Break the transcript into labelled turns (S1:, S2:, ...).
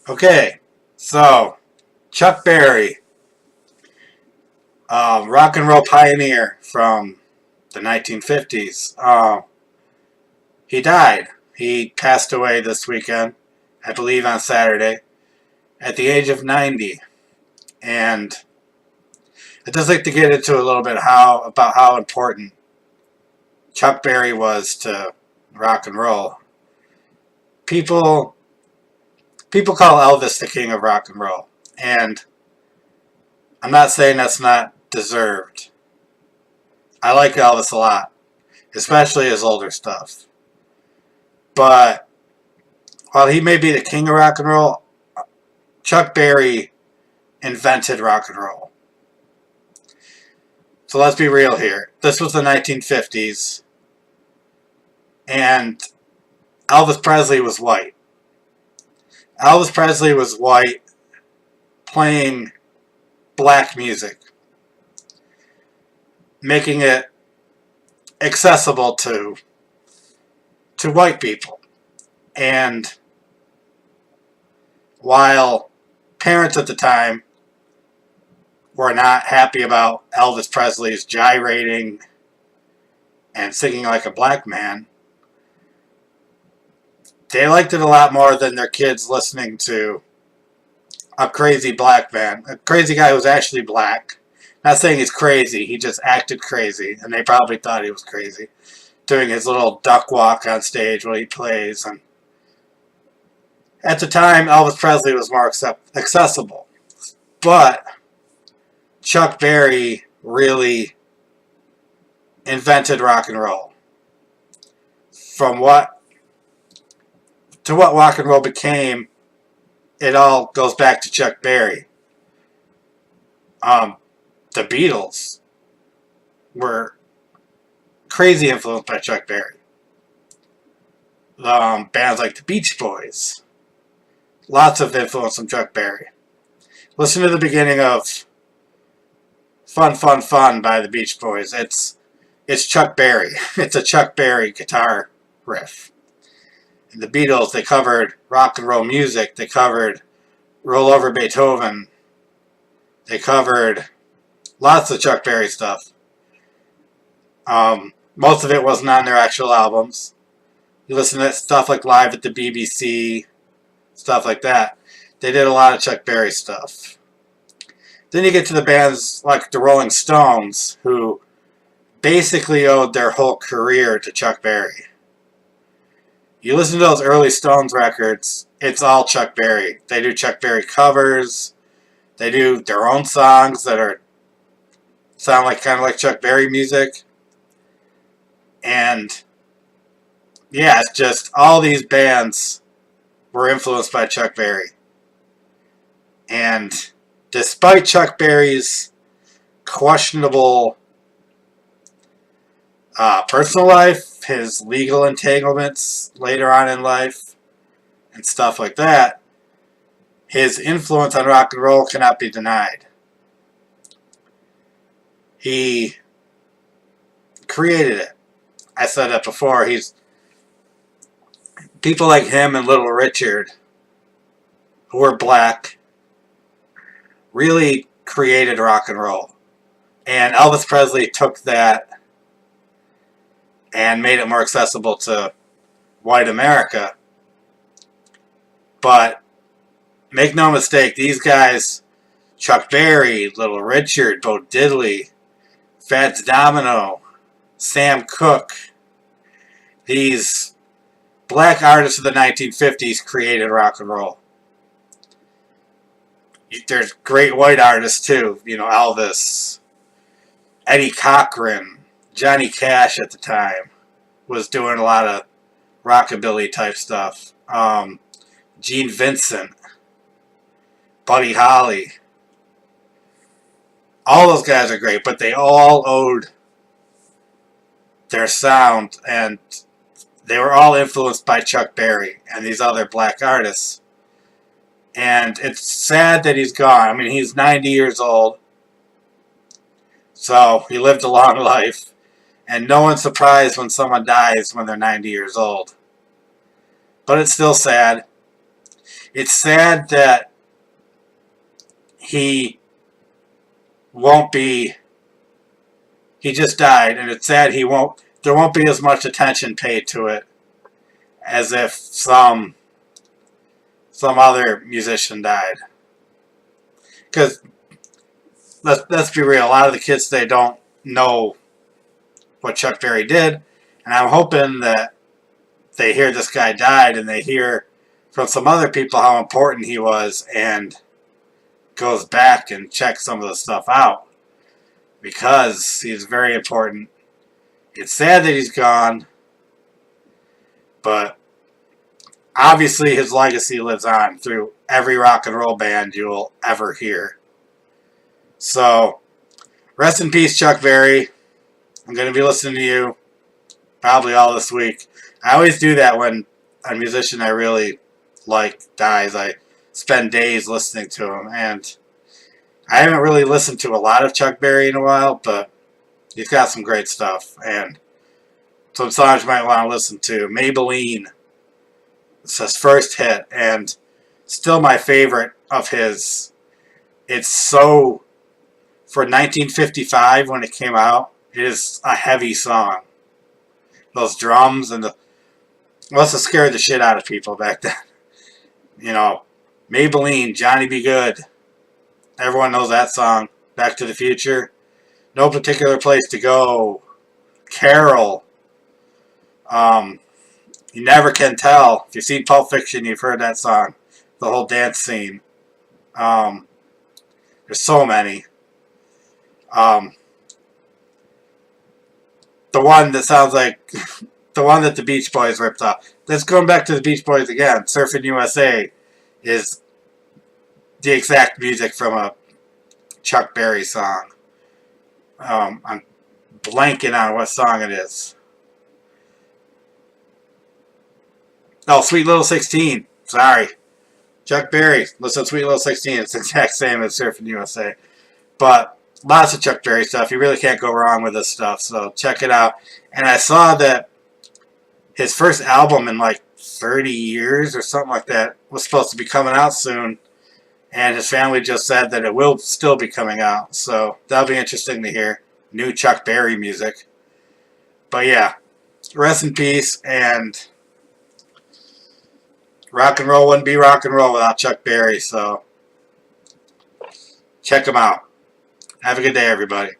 S1: Okay, so Chuck Berry, rock and roll pioneer from the 1950s. He died. He passed away this weekend, I believe on Saturday, at the age of 90. And I'd just like to get into a little bit about how important Chuck Berry was to rock and roll. People people call Elvis the king of rock and roll, and I'm not saying that's not deserved. I like Elvis a lot, especially his older stuff. But while he may be the king of rock and roll, Chuck Berry invented rock and roll. So let's be real here. This was the 1950s, and Elvis Presley was white. Elvis Presley was white, playing black music, making it accessible to white people. And while parents at the time were not happy about Elvis Presley's gyrating and singing like a black man, they liked it a lot more than their kids listening to a crazy black man, a crazy guy who was actually black. Not saying he's crazy, he just acted crazy, and they probably thought he was crazy, doing his little duck walk on stage while he plays. And at the time, Elvis Presley was more accessible. But Chuck Berry really invented rock and roll. From what to what rock and roll became, it all goes back to Chuck Berry. The Beatles were crazy influenced by Chuck Berry. Bands like the Beach Boys, lots of influence from Chuck Berry. Listen to the beginning of "Fun, Fun, Fun" by the Beach Boys. It's Chuck Berry. It's a Chuck Berry guitar riff. And the Beatles, they covered rock and roll music. They covered "Roll Over Beethoven." They covered lots of Chuck Berry stuff. Most of it wasn't on their actual albums. You listen to stuff like Live at the BBC, stuff like that. They did a lot of Chuck Berry stuff. Then you get to the bands like the Rolling Stones, who basically owed their whole career to Chuck Berry. You listen to those early Stones records, it's all Chuck Berry. They do Chuck Berry covers. They do their own songs that sound like kind of like Chuck Berry music. And yeah, it's just all these bands were influenced by Chuck Berry. And despite Chuck Berry's questionable personal life, his legal entanglements later on in life, and stuff like that, his influence on rock and roll cannot be denied. He created it. I said that before. People like him and Little Richard, who were black, really created rock and roll. And Elvis Presley took that and made it more accessible to white America. But make no mistake, these guys, Chuck Berry, Little Richard, Bo Diddley, Fats Domino, Sam Cooke, these black artists of the 1950s created rock and roll. There's great white artists too, Elvis, Eddie Cochran, Johnny Cash at the time was doing a lot of rockabilly type stuff. Gene Vincent, Buddy Holly. All those guys are great, but they all owed their sound, and they were all influenced by Chuck Berry and these other black artists. And it's sad that he's gone. I mean, he's 90 years old, so he lived a long life. And no one's surprised when someone dies when they're 90 years old. But it's still sad. It's sad that he won't be. He just died, and it's sad he won't. There won't be as much attention paid to it as if some other musician died. Because let's be real, a lot of the kids today don't know what Chuck Berry did, and I'm hoping that they hear this guy died and they hear from some other people how important he was and goes back and checks some of the stuff out because he's very important. It's sad that he's gone, but obviously his legacy lives on through every rock and roll band you'll ever hear. So, rest in peace, Chuck Berry. I'm going to be listening to you probably all this week. I always do that when a musician I really like dies. I spend days listening to him, and I haven't really listened to a lot of Chuck Berry in a while, but he's got some great stuff, and some songs you might want to listen to. Maybelline. It's his first hit, and still my favorite of his. It's so, for 1955 when it came out, it is a heavy song. Those drums and the must have scared the shit out of people back then. You know, Maybelline, Johnny Be Good. Everyone knows that song. Back to the Future. No Particular Place to Go. Carol. You Never Can Tell. If you've seen Pulp Fiction, you've heard that song. The whole dance scene. There's so many. The one that sounds like the one that the Beach Boys ripped off. Let's go back to the Beach Boys again. Surfing USA is the exact music from a Chuck Berry song. I'm blanking on what song it is. Oh, Sweet Little 16. Sorry. Chuck Berry. Listen to Sweet Little 16. It's the exact same as Surfing USA. But lots of Chuck Berry stuff. You really can't go wrong with this stuff. So check it out. And I saw that his first album in like 30 years or something like that was supposed to be coming out soon. And his family just said that it will still be coming out. So that'll be interesting to hear. New Chuck Berry music. But yeah, rest in peace. And rock and roll wouldn't be rock and roll without Chuck Berry. So check him out. Have a good day, everybody.